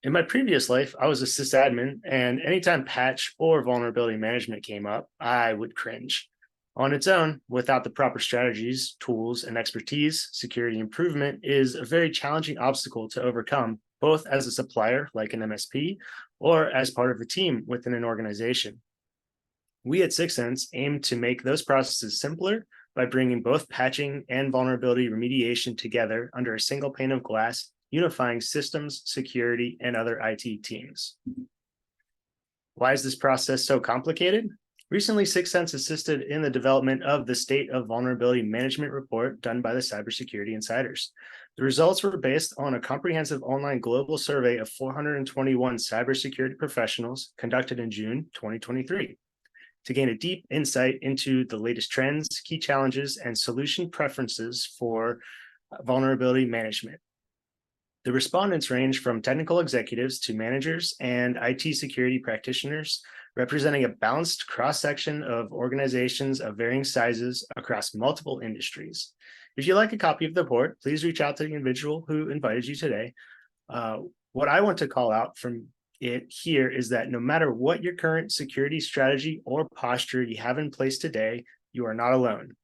In my previous life, I was a sysadmin, and anytime patch or vulnerability management came up, I would cringe. On its own, without the proper strategies, tools, and expertise, security improvement is a very challenging obstacle to overcome, both as a supplier, like an MSP, or as part of a team within an organization. We at Syxsense aim to make those processes simpler by bringing both patching and vulnerability remediation together under a single pane of glass, unifying systems, security, and other IT teams. Why is this process so complicated? Recently, Syxsense assisted in the development of the State of Vulnerability Management report done by the Cybersecurity Insiders. The results were based on a comprehensive online global survey of 421 cybersecurity professionals conducted in June 2023. To gain a deep insight into the latest trends, key challenges, and solution preferences for vulnerability management. The respondents range from technical executives to managers and IT security practitioners, representing a balanced cross-section of organizations of varying sizes across multiple industries. If you'd like a copy of the report, please reach out to the individual who invited you today. What I want to call out from it here is that no matter what your current security strategy or posture you have in place today, you are not alone.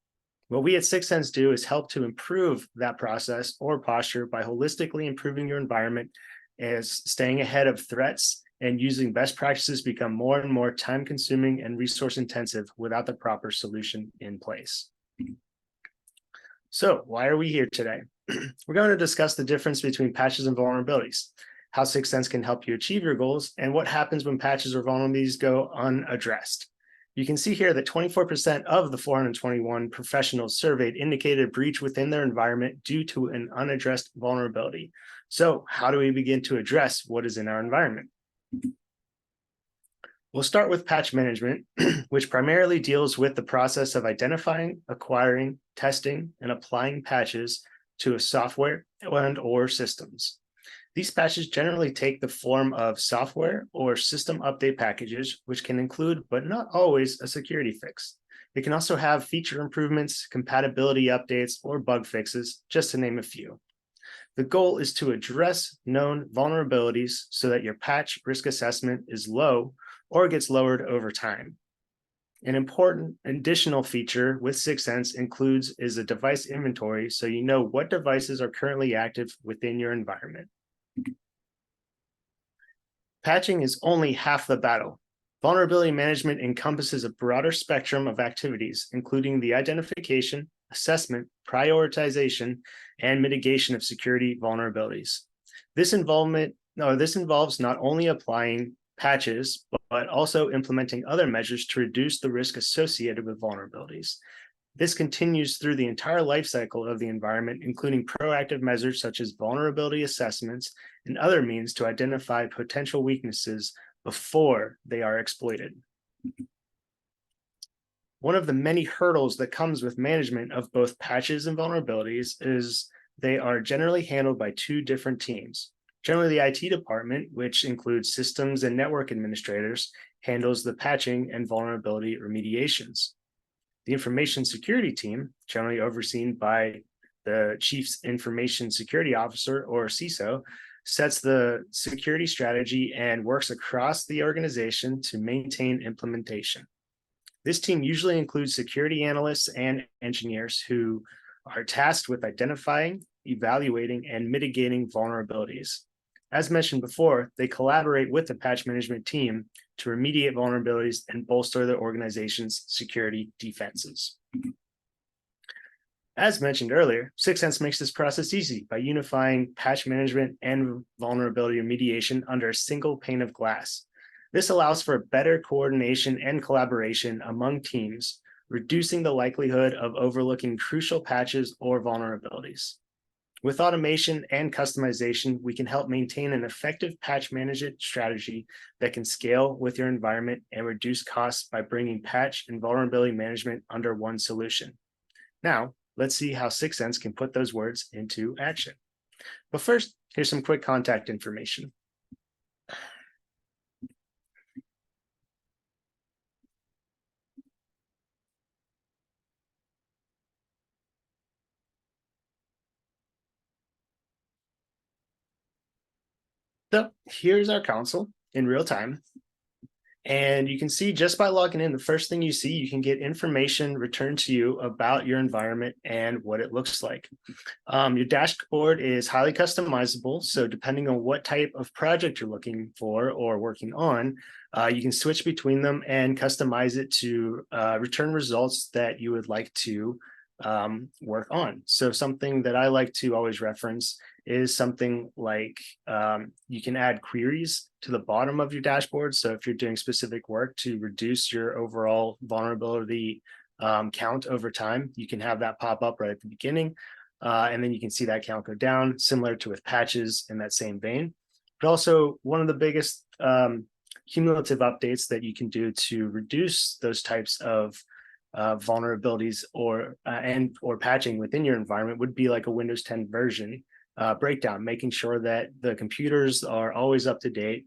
What we at Syxsense do is help to improve that process or posture by holistically improving your environment, as staying ahead of threats and using best practices become more and more time-consuming and resource-intensive without the proper solution in place. So why are we here today? We're going to discuss the difference between patches and vulnerabilities, how Syxsense can help you achieve your goals, and what happens when patches or vulnerabilities go unaddressed. You can see here that 24% of the 421 professionals surveyed indicated a breach within their environment due to an unaddressed vulnerability. So how do we begin to address what is in our environment? We'll start with patch management, which primarily deals with the process of identifying, acquiring, testing, and applying patches to a software and/or systems. These patches generally take the form of software or system update packages, which can include, but not always, a security fix. It can also have feature improvements, compatibility updates, or bug fixes, just to name a few. The goal is to address known vulnerabilities so that your patch risk assessment is low or gets lowered over time. An important additional feature with Syxsense is a device inventory, so you know what devices are currently active within your environment. Patching is only half the battle. Vulnerability management encompasses a broader spectrum of activities, including the identification, assessment, prioritization, and mitigation of security vulnerabilities. This involves not only applying patches, but also implementing other measures to reduce the risk associated with vulnerabilities. This continues through the entire life cycle of the environment, including proactive measures such as vulnerability assessments and other means to identify potential weaknesses before they are exploited. One of the many hurdles that comes with management of both patches and vulnerabilities is they are generally handled by two different teams. Generally, the IT department, which includes systems and network administrators, handles the patching and vulnerability remediations. The information security team, generally overseen by the Chief Information Security Officer, or CISO, sets the security strategy and works across the organization to maintain implementation. This team usually includes security analysts and engineers who are tasked with identifying, evaluating, and mitigating vulnerabilities. As mentioned before, they collaborate with the patch management team to remediate vulnerabilities and bolster the organization's security defenses. As mentioned earlier, Syxsense makes this process easy by unifying patch management and vulnerability remediation under a single pane of glass. This allows for better coordination and collaboration among teams, reducing the likelihood of overlooking crucial patches or vulnerabilities. With automation and customization, we can help maintain an effective patch management strategy that can scale with your environment and reduce costs by bringing patch and vulnerability management under one solution. Now, let's see how Syxsense can put those words into action. But first, here's some quick contact information. So here's our console in real time. And you can see just by logging in, the first thing you see, you can get information returned to you about your environment and what it looks like. Your dashboard is highly customizable. So depending on what type of project you're looking for or working on, you can switch between them and customize it to return results that you would like to work on. So something that I like to always reference is something like you can add queries to the bottom of your dashboard. So if you're doing specific work to reduce your overall vulnerability count over time, you can have that pop up right at the beginning. And then you can see that count go down, similar to with patches in that same vein. But also one of the biggest cumulative updates that you can do to reduce those types of vulnerabilities or patching within your environment would be like a Windows 10 version breakdown, making sure that the computers are always up to date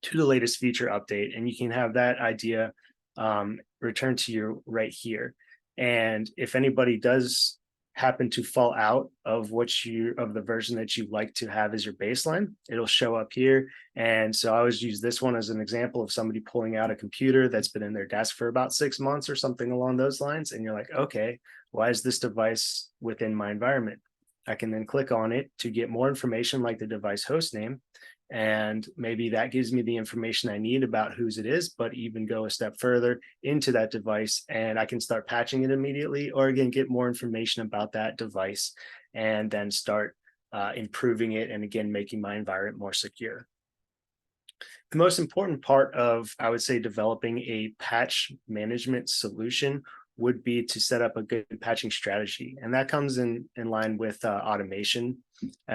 to the latest feature update, and you can have that idea returned to you right here. And if anybody does happen to fall out of the version that you like to have as your baseline, it'll show up here. And so I always use this one as an example of somebody pulling out a computer that's been in their desk for about 6 months or something along those lines. And you're like, okay, why is this device within my environment? I can then click on it to get more information like the device host name. And maybe that gives me the information I need about whose it is, but even go a step further into that device and I can start patching it immediately, or again, get more information about that device and then start improving it and again, making my environment more secure. The most important part of, I would say, developing a patch management solution would be to set up a good patching strategy. And that comes in line with automation.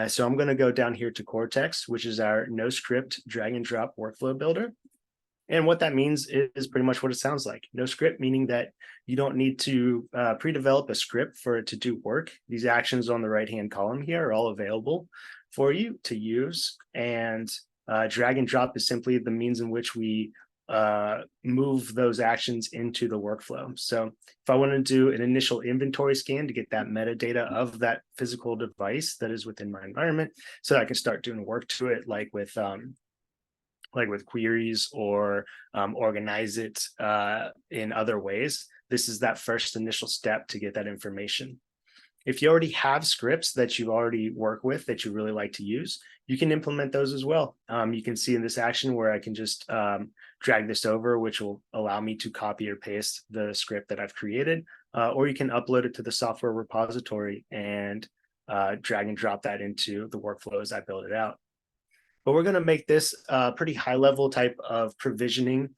So I'm going to go down here to Cortex, which is our no script drag and drop workflow builder. And what that means is pretty much what it sounds like. No script, meaning that you don't need to pre-develop a script for it to do work. These actions on the right-hand column here are all available for you to use. And drag and drop is simply the means in which we move those actions into the workflow. So if I want to do an initial inventory scan to get that metadata of that physical device that is within my environment, so I can start doing work to it, like with queries or organize it in other ways, this is that first initial step to get that information. If you already have scripts that you already work with that you really like to use, you can implement those as well. You can see in this action where I can just drag this over, which will allow me to copy or paste the script that I've created, or you can upload it to the software repository and drag and drop that into the workflow as I build it out. But we're going to make this a pretty high level type of provisioning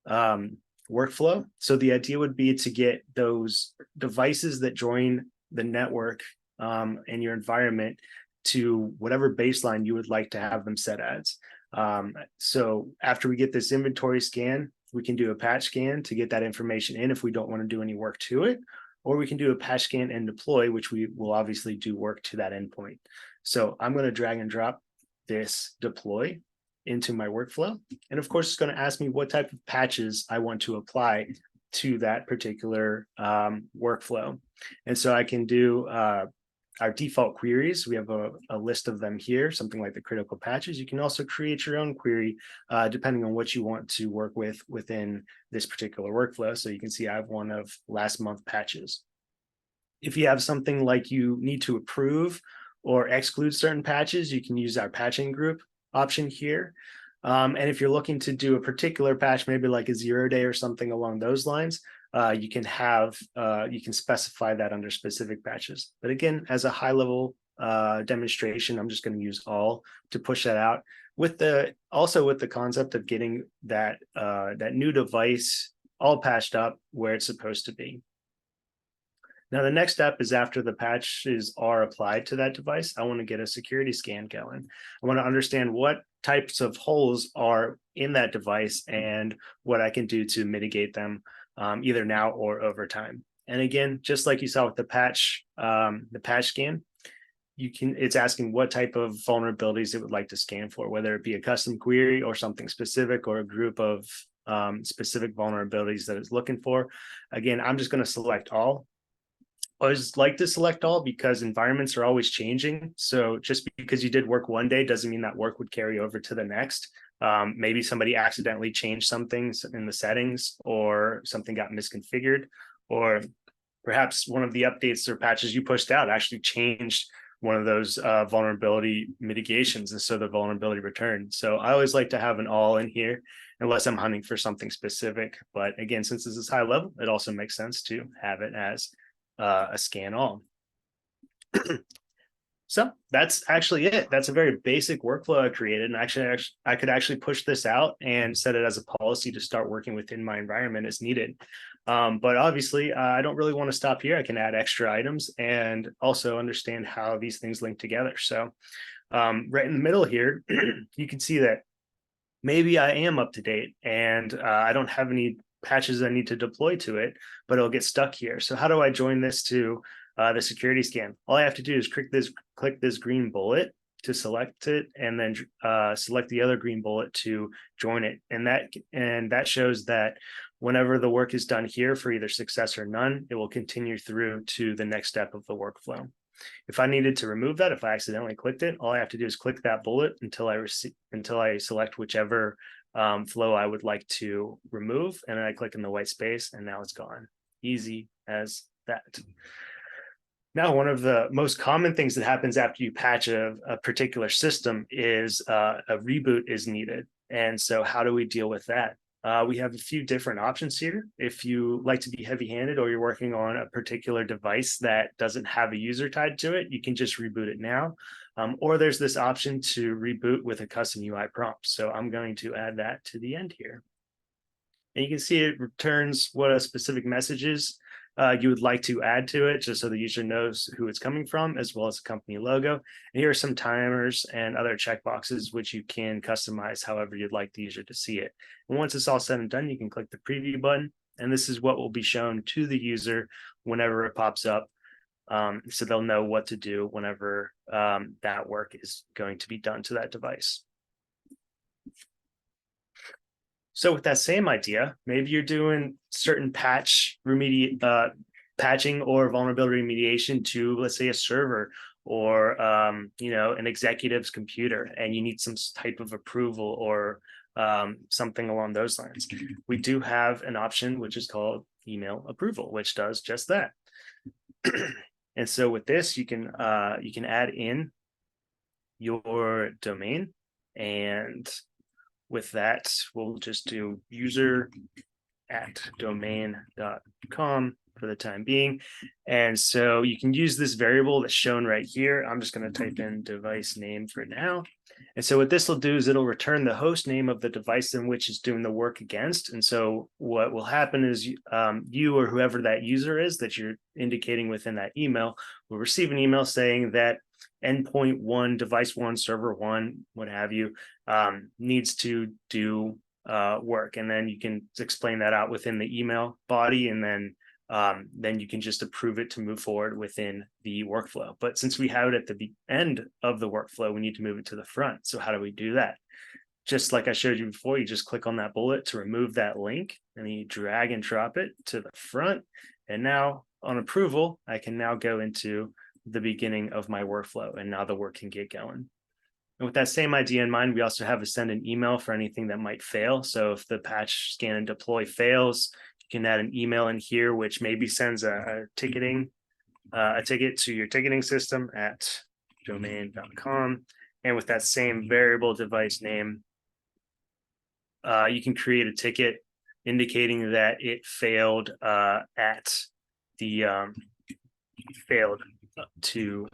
workflow. So the idea would be to get those devices that join the network in your environment to whatever baseline you would like to have them set as. So after we get this inventory scan, we can do a patch scan to get that information in if we don't want to do any work to it, or we can do a patch scan and deploy, which we will obviously do work to that endpoint. So I'm going to drag and drop this deploy into my workflow. And of course, it's going to ask me what type of patches I want to apply to that particular workflow. And so I can do our default queries. We have a list of them here, something like the critical patches. You can also create your own query depending on what you want to work with within this particular workflow. So you can see I have one of last month patches. If you have something like you need to approve or exclude certain patches, you can use our patching group option here. And if you're looking to do a particular patch, maybe like a 0-day or something along those lines, you can specify that under specific patches. But again, as a high level demonstration, I'm just going to use all to push that out with the concept of getting that new device all patched up where it's supposed to be. Now, the next step is after the patches are applied to that device, I want to get a security scan going. I want to understand what types of holes are in that device and what I can do to mitigate them either now or over time. And again, just like you saw with the patch scan, it's asking what type of vulnerabilities it would like to scan for, whether it be a custom query or something specific or a group of specific vulnerabilities that it's looking for. Again, I'm just going to select all. always like to select all because environments are always changing. So just because you did work one day doesn't mean that work would carry over to the next. Maybe somebody accidentally changed something in the settings, or something got misconfigured, or perhaps one of the updates or patches you pushed out actually changed one of those vulnerability mitigations, and so the vulnerability returned. So I always like to have an all in here unless I'm hunting for something specific. But again, since this is high level, it also makes sense to have it as a scan all. So that's actually it. That's a very basic workflow I created. And I could actually push this out and set it as a policy to start working within my environment as needed. But obviously, I don't really want to stop here. I can add extra items and also understand how these things link together. So right in the middle here, you can see that maybe I am up to date and I don't have any patches I need to deploy to it, but it'll get stuck here. So how do I join this to the security scan? All I have to do is click this green bullet to select it, and then select the other green bullet to join it. And that shows that whenever the work is done here for either success or none, it will continue through to the next step of the workflow. If I needed to remove that, if I accidentally clicked it, all I have to do is click that bullet until I select whichever flow I would like to remove, and then I click in the white space, and now it's gone. Easy as that. Now, one of the most common things that happens after you patch a particular system is a reboot is needed. And so how do we deal with that? We have a few different options here. If you like to be heavy-handed, or you're working on a particular device that doesn't have a user tied to it, you can just reboot it now. Or there's this option to reboot with a custom UI prompt. So I'm going to add that to the end here. And you can see it returns what a specific message is you would like to add to it, just so the user knows who it's coming from, as well as the company logo. And here are some timers and other checkboxes, which you can customize however you'd like the user to see it. And once it's all said and done, you can click the preview button, and this is what will be shown to the user whenever it pops up. So they'll know what to do whenever that work is going to be done to that device. So with that same idea, maybe you're doing certain patching or vulnerability remediation to, let's say, a server or an executive's computer, and you need some type of approval or something along those lines. We do have an option which is called email approval, which does just that. And so with this, you can add in your domain, and with that, we'll just do user@domain.com for the time being. And so you can use this variable that's shown right here. I'm just going to type in device name for now. And so what this will do is it'll return the host name of the device in which it's doing the work against. And so what will happen is you or whoever that user is that you're indicating within that email will receive an email saying that endpoint 1, device 1, server 1, what have you, needs to do work. And then you can explain that out within the email body, and then you can just approve it to move forward within the workflow. But since we have it at the end of the workflow, we need to move it to the front. So how do we do that? Just like I showed you before, you just click on that bullet to remove that link, and then you drag and drop it to the front. And now on approval, I can now go into the beginning of my workflow, and now the work can get going. And with that same idea in mind, we also have a send an email for anything that might fail. So if the patch, scan, and deploy fails, you can add an email in here, which maybe sends a ticket to your ticketing system at domain.com. And with that same variable device name, you can create a ticket indicating that it failed failed to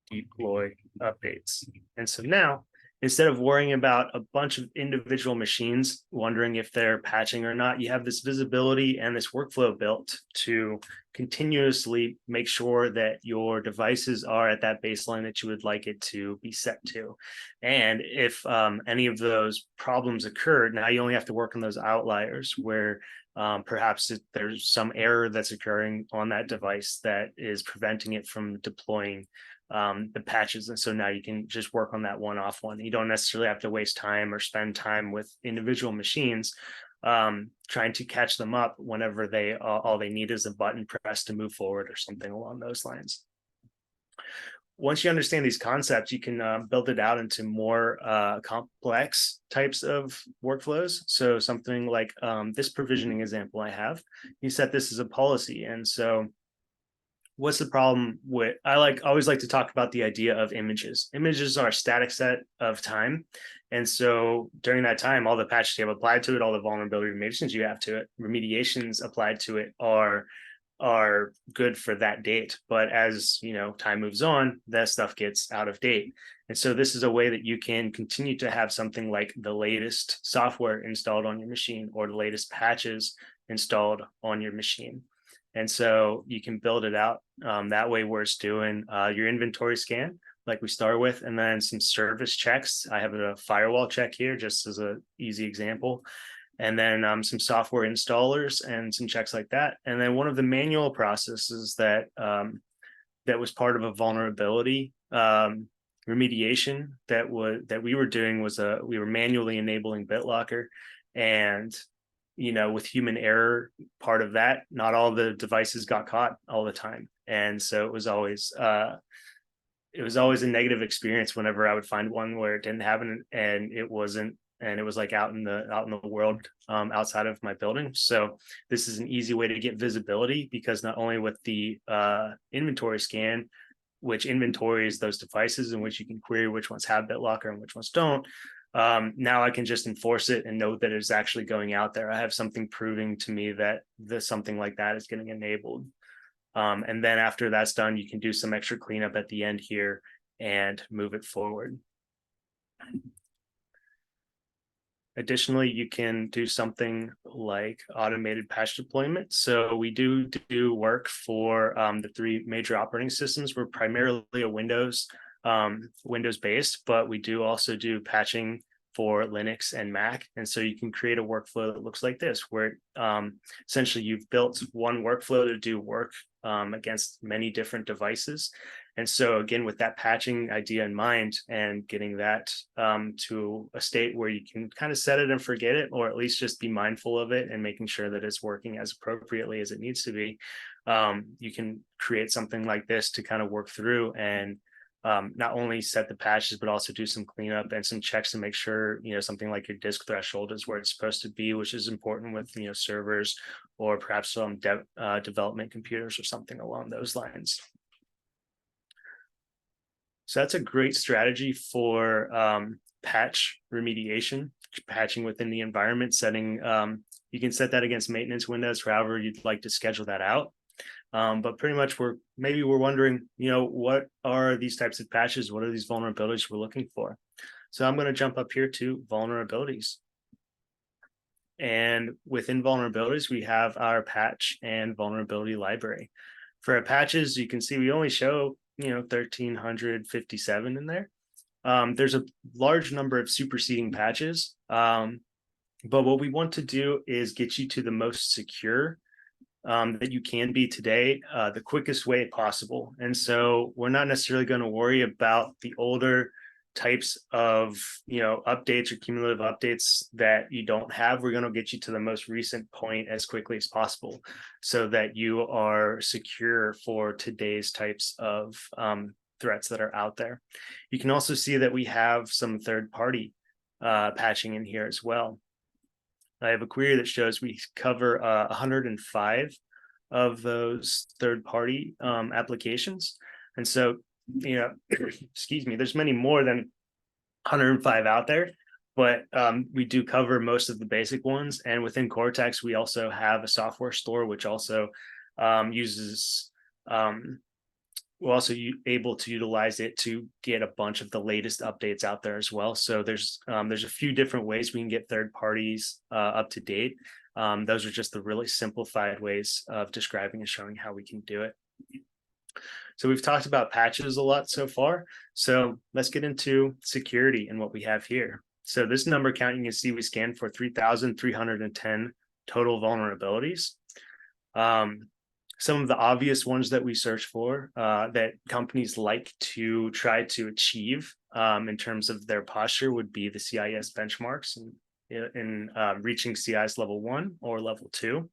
deploy updates. And so now, instead of worrying about a bunch of individual machines wondering if they're patching or not, you have this visibility and this workflow built to continuously make sure that your devices are at that baseline that you would like it to be set to. And if any of those problems occurred, now you only have to work on those outliers where perhaps there's some error that's occurring on that device that is preventing it from deploying the patches. And so now you can just work on that one-off one. You don't necessarily have to waste time or spend time with individual machines trying to catch them up whenever they all they need is a button press to move forward or something along those lines. Once you understand these concepts, you can build it out into more complex types of workflows. So something like this provisioning example I have, you set this as a policy. And so what's the problem with, always like to talk about the idea of images. Images are a static set of time. And so during that time, all the patches you have applied to it, all the vulnerability remediations you have to it, remediations applied to it are good for that date. But as time moves on, that stuff gets out of date. And so this is a way that you can continue to have something like the latest software installed on your machine or the latest patches installed on your machine. And so you can build it out that way where it's doing your inventory scan, like we start with, and then some service checks. I have a firewall check here just as an easy example. And then some software installers and some checks like that. And then one of the manual processes that was part of a vulnerability remediation that we were doing was we were manually enabling BitLocker, and with human error part of that, not all the devices got caught all the time, and so it was always a negative experience whenever I would find one where it didn't happen and it wasn't. And it was like out in the world outside of my building. So this is an easy way to get visibility, because not only with the inventory scan, which inventories those devices in which you can query which ones have BitLocker and which ones don't, now I can just enforce it and know that it's actually going out there. I have something proving to me that something like that is getting enabled. And then after that's done, you can do some extra cleanup at the end here and move it forward. Additionally, you can do something like automated patch deployment. So we do work for the three major operating systems. We're primarily a Windows based, but we do also do patching for Linux and Mac. And so you can create a workflow that looks like this, where essentially you've built one workflow to do work against many different devices. And so again, with that patching idea in mind and getting that to a state where you can kind of set it and forget it, or at least just be mindful of it and making sure that it's working as appropriately as it needs to be, you can create something like this to kind of work through and not only set the patches, but also do some cleanup and some checks to make sure, something like your disk threshold is where it's supposed to be, which is important with, servers or perhaps some development computers or something along those lines. So that's a great strategy for patch remediation, patching within the environment setting. You can set that against maintenance windows, however you'd like to schedule that out. But pretty much we're wondering, what are these types of patches? What are these vulnerabilities we're looking for? So I'm going to jump up here to vulnerabilities. And within vulnerabilities, we have our patch and vulnerability library. For our patches, you can see we only show 1,357 in there. There's a large number of superseding patches, but what we want to do is get you to the most secure that you can be today, the quickest way possible. And so we're not necessarily going to worry about the older types of updates or cumulative updates that you don't have. We're going to get you to the most recent point as quickly as possible so that you are secure for today's types of threats that are out there. You can also see that we have some third-party patching in here as well. I have a query that shows we cover 105 of those third-party applications. And so, excuse me, there's many more than 105 out there, but we do cover most of the basic ones. And within Cortex, we also have a software store, which also uses, we're also able to utilize it to get a bunch of the latest updates out there as well. So there's a few different ways we can get third parties up to date. Those are just the really simplified ways of describing and showing how we can do it. So we've talked about patches a lot so far. So let's get into security and what we have here. So this number count, you can see we scanned for 3,310 total vulnerabilities. Some of the obvious ones that we search for that companies like to try to achieve in terms of their posture would be the CIS benchmarks. And in reaching CI's level 1 or level 2.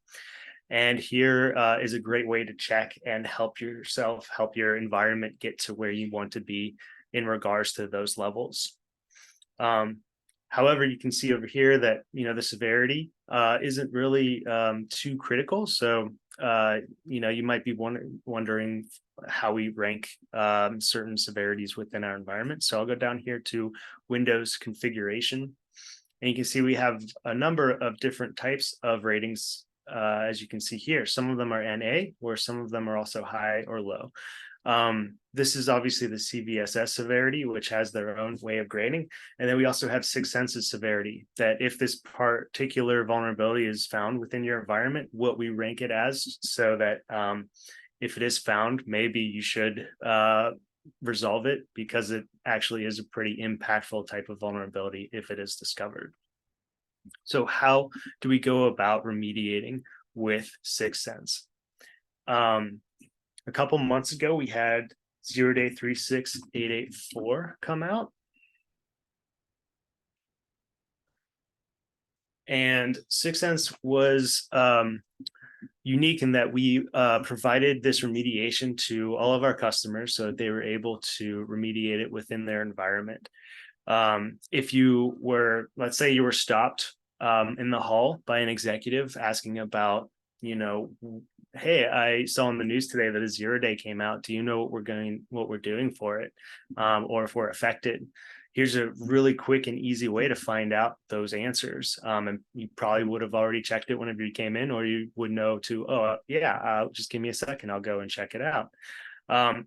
And here is a great way to check and help your environment get to where you want to be in regards to those levels. However, you can see over here that the severity isn't really too critical. So you might be wondering how we rank certain severities within our environment. So I'll go down here to Windows configuration, and you can see we have a number of different types of ratings. As you can see here, some of them are NA, where some of them are also high or low. This is obviously the CVSS severity, which has their own way of grading. And then we also have Syxsense's severity, that if this particular vulnerability is found within your environment, what we rank it as, so that if it is found, maybe you should resolve it, because it actually is a pretty impactful type of vulnerability if it is discovered. So how do we go about remediating with Syxsense? A couple months ago, we had 0-day 36884 come out. And Syxsense was unique in that we provided this remediation to all of our customers so that they were able to remediate it within their environment. If you were, let's say you were stopped in the hall by an executive asking about, hey, I saw in the news today that a 0-day came out. Do you know what we're doing for it? Or if we're affected? Here's a really quick and easy way to find out those answers. And you probably would have already checked it whenever you came in, or you would know just give me a second, I'll go and check it out.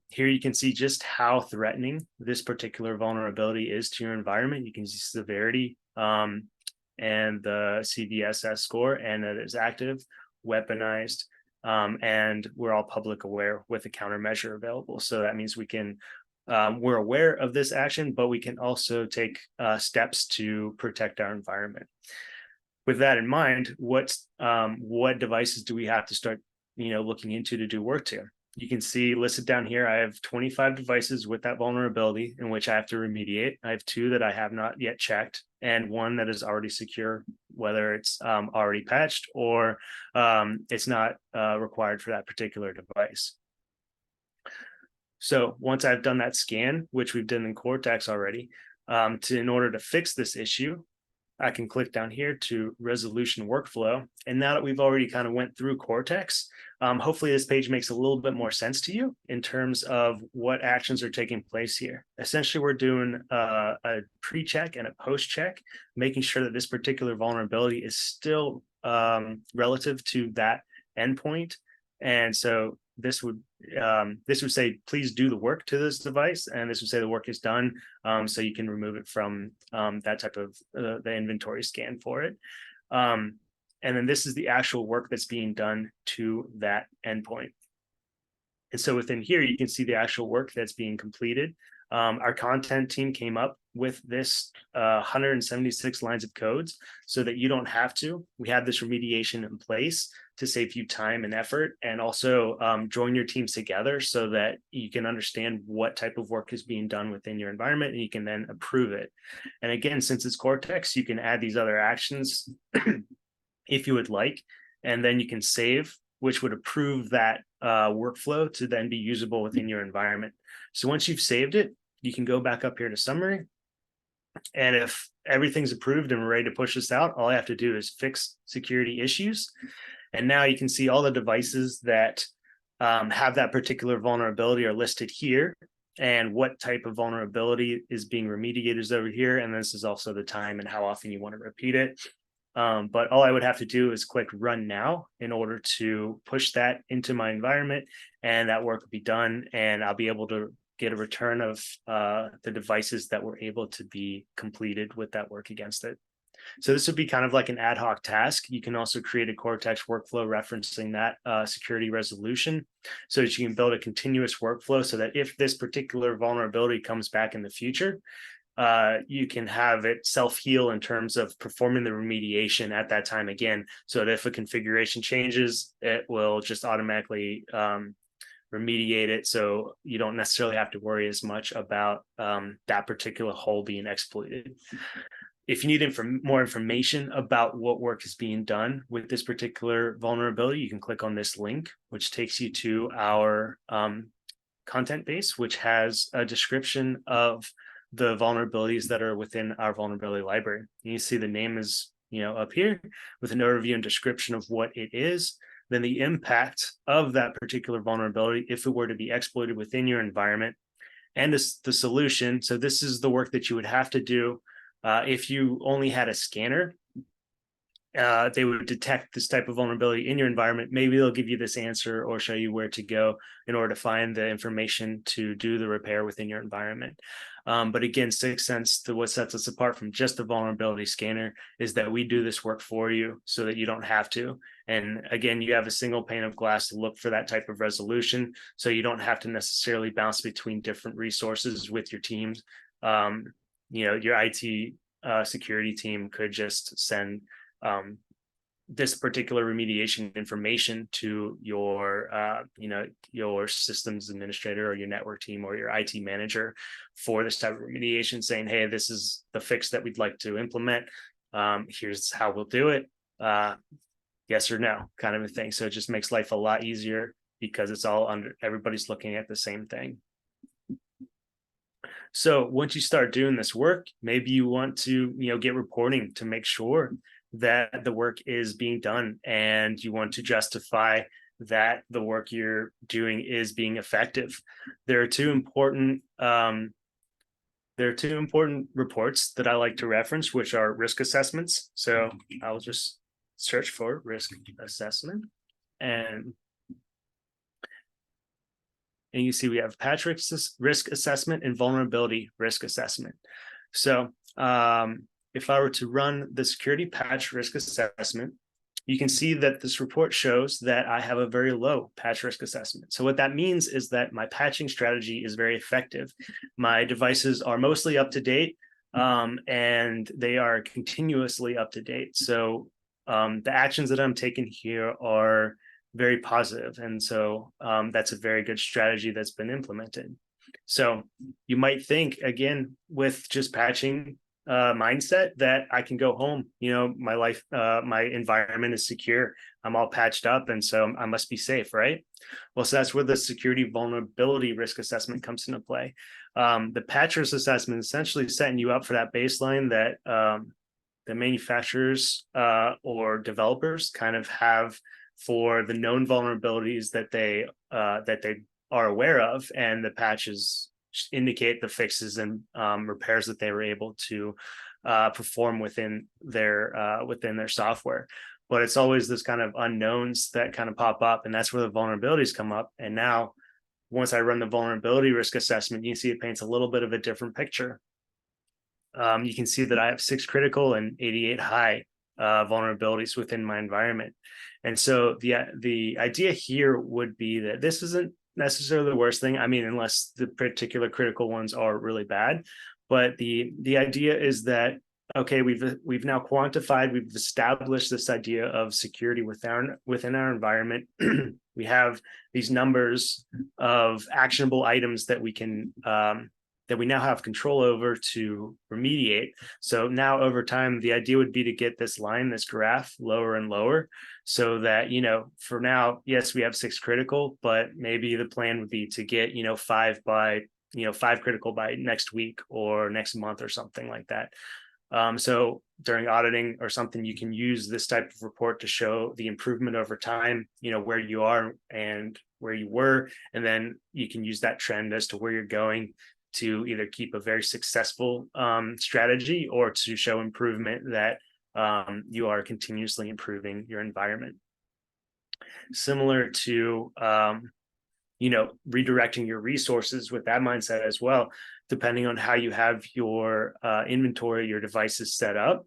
Here you can see just how threatening this particular vulnerability is to your environment. You can see severity and the CVSS score, and that is active, weaponized, and we're all public aware with a countermeasure available. So that means we're aware of this action, but we can also take steps to protect our environment. With that in mind, what devices do we have to start looking into to do work to? You can see listed down here, I have 25 devices with that vulnerability in which I have to remediate. I have 2 that I have not yet checked, and 1 that is already secure, whether it's already patched or it's not required for that particular device. So once I've done that scan, which we've done in Cortex already, in order to fix this issue, I can click down here to resolution workflow. And now that we've already kind of went through Cortex, hopefully this page makes a little bit more sense to you in terms of what actions are taking place here. Essentially, we're doing a pre-check and a post-check, making sure that this particular vulnerability is still relative to that endpoint. And so this would say, please do the work to this device, and this would say the work is done, so you can remove it from that type of the inventory scan for it. And then this is the actual work that's being done to that endpoint. And so within here, you can see the actual work that's being completed. Our content team came up with this 176 lines of codes so that you don't have to. We have this remediation in place to save you time and effort, and also join your teams together so that you can understand what type of work is being done within your environment, and you can then approve it. And again, since it's Cortex, you can add these other actions if you would like, and then you can save, which would approve that workflow to then be usable within your environment. So once you've saved it, you can go back up here to summary. And if everything's approved and we're ready to push this out, all I have to do is fix security issues. And now you can see all the devices that have that particular vulnerability are listed here, and what type of vulnerability is being remediated is over here. And this is also the time and how often you want to repeat it. But all I would have to do is click run now in order to push that into my environment, and that work will be done, and I'll be able to get a return of the devices that were able to be completed with that work against it. So this would be kind of like an ad hoc task. You can also create a Cortex workflow referencing that security resolution, so that you can build a continuous workflow so that if this particular vulnerability comes back in the future, you can have it self-heal in terms of performing the remediation at that time again, so that if a configuration changes, it will just automatically remediate it, so you don't necessarily have to worry as much about that particular hole being exploited. If you need more information about what work is being done with this particular vulnerability, you can click on this link, which takes you to our content base, which has a description of the vulnerabilities that are within our vulnerability library. You see the name is up here with an overview and description of what it is, then the impact of that particular vulnerability if it were to be exploited within your environment, and the solution. So this is the work that you would have to do if you only had a scanner. They would detect this type of vulnerability in your environment. Maybe they'll give you this answer or show you where to go in order to find the information to do the repair within your environment. But again, Syxsense, what sets us apart from just the vulnerability scanner is that we do this work for you so that you don't have to. And again, you have a single pane of glass to look for that type of resolution, so you don't have to necessarily bounce between different resources with your teams. Your IT security team could just send this particular remediation information to your your systems administrator or your network team or your IT manager for this type of remediation, saying, hey, this is the fix that we'd like to implement. Here's how we'll do it. Yes or no, kind of a thing. So it just makes life a lot easier because it's all everybody's looking at the same thing. So once you start doing this work, maybe you want to get reporting to make sure that the work is being done, and you want to justify that the work you're doing is being effective. There are two important reports that I like to reference, which are risk assessments. So I'll just search for risk assessment, and you see we have patch risk assessment and vulnerability risk assessment. So if I were to run the security patch risk assessment, you can see that this report shows that I have a very low patch risk assessment. So what that means is that my patching strategy is very effective. My devices are mostly up to date, and they are continuously up to date. So the actions that I'm taking here are very positive. And so that's a very good strategy that's been implemented. So you might think, again, with just patching mindset, that I can go home, my life, my environment is secure, I'm all patched up, and so I must be safe, right? Well, so that's where the security vulnerability risk assessment comes into play. The patch risk assessment is essentially setting you up for that baseline that the manufacturers or developers kind of have for the known vulnerabilities that they are aware of, and the patches indicate the fixes and repairs that they were able to perform within their software. But it's always this kind of unknowns that kind of pop up, and that's where the vulnerabilities come up. And now, once I run the vulnerability risk assessment, you can see it paints a little bit of a different picture. You can see that I have 6 critical and 88 high vulnerabilities within my environment. And so the idea here would be that this isn't necessarily the worst thing. I mean, unless the particular critical ones are really bad. But the idea is that, okay, we've now quantified, we've established this idea of security within our environment. We have these numbers of actionable items that we can that we now have control over to remediate. So now over time, the idea would be to get this graph lower and lower, so that, for now, yes, we have 6 critical, but maybe the plan would be to get, 5 critical by next week or next month or something like that. So during auditing or something, you can use this type of report to show the improvement over time, where you are and where you were, and then you can use that trend as to where you're going to either keep a very successful strategy or to show improvement that you are continuously improving your environment. Similar to, redirecting your resources with that mindset as well, depending on how you have your inventory, your devices set up,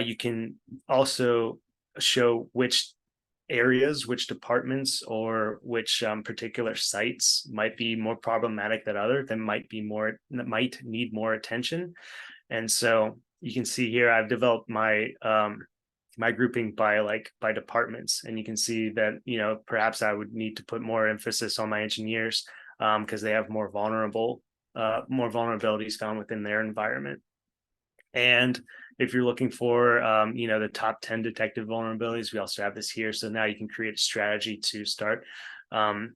you can also show which areas, which departments, or which particular sites might be more problematic than other, that might need more attention. And so you can see here, I've developed my my grouping by departments, and you can see that perhaps I would need to put more emphasis on my engineers because they have more vulnerabilities found within their environment. And if you're looking for, the top 10 detected vulnerabilities, we also have this here. So now you can create a strategy to start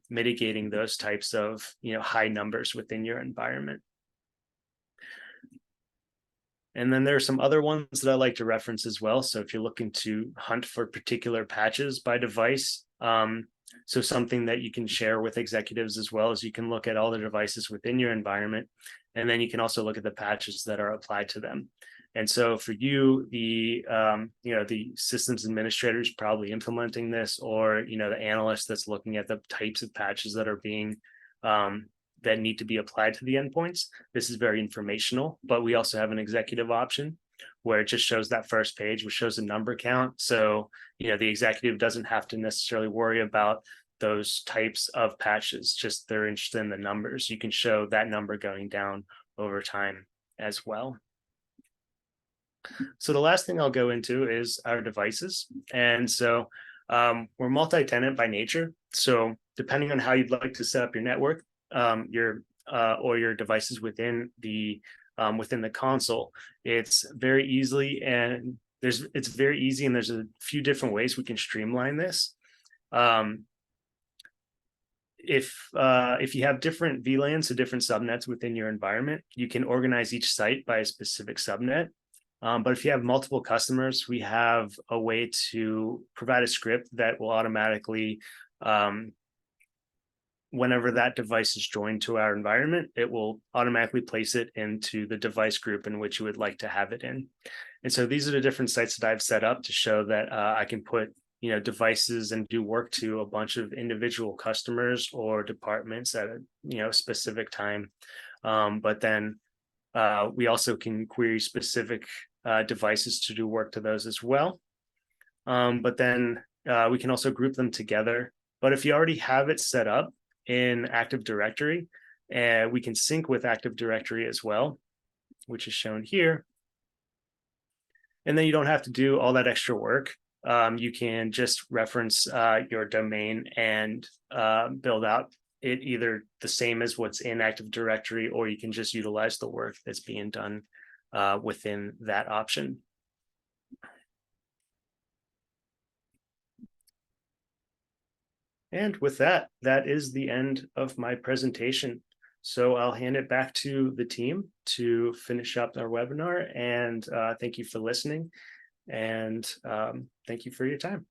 mitigating those types of, high numbers within your environment. And then there are some other ones that I like to reference as well. So if you're looking to hunt for particular patches by device, so something that you can share with executives as well, as you can look at all the devices within your environment, and then you can also look at the patches that are applied to them. And so for you, the systems administrator is probably implementing this, or the analyst that's looking at the types of patches that are being that need to be applied to the endpoints. This is very informational, but we also have an executive option where it just shows that first page, which shows a number count. So, the executive doesn't have to necessarily worry about those types of patches, just they're interested in the numbers. You can show that number going down over time as well. So the last thing I'll go into is our devices. And so we're multi-tenant by nature. So depending on how you'd like to set up your network, or your devices within the console, it's very easily and it's very easy, and there's a few different ways we can streamline this. If you have different VLANs, so different subnets within your environment, you can organize each site by a specific subnet. But if you have multiple customers, we have a way to provide a script that will automatically, whenever that device is joined to our environment, it will automatically place it into the device group in which you would like to have it in. And so these are the different sites that I've set up to show that I can put devices and do work to a bunch of individual customers or departments at a specific time. But then we also can query specific devices to do work to those as well. But then we can also group them together. But if you already have it set up in Active Directory, we can sync with Active Directory as well, which is shown here. And then you don't have to do all that extra work. You can just reference your domain and build out it either the same as what's in Active Directory, or you can just utilize the work that's being done within that option. And with that, that is the end of my presentation. So I'll hand it back to the team to finish up our webinar, and thank you for listening, and thank you for your time.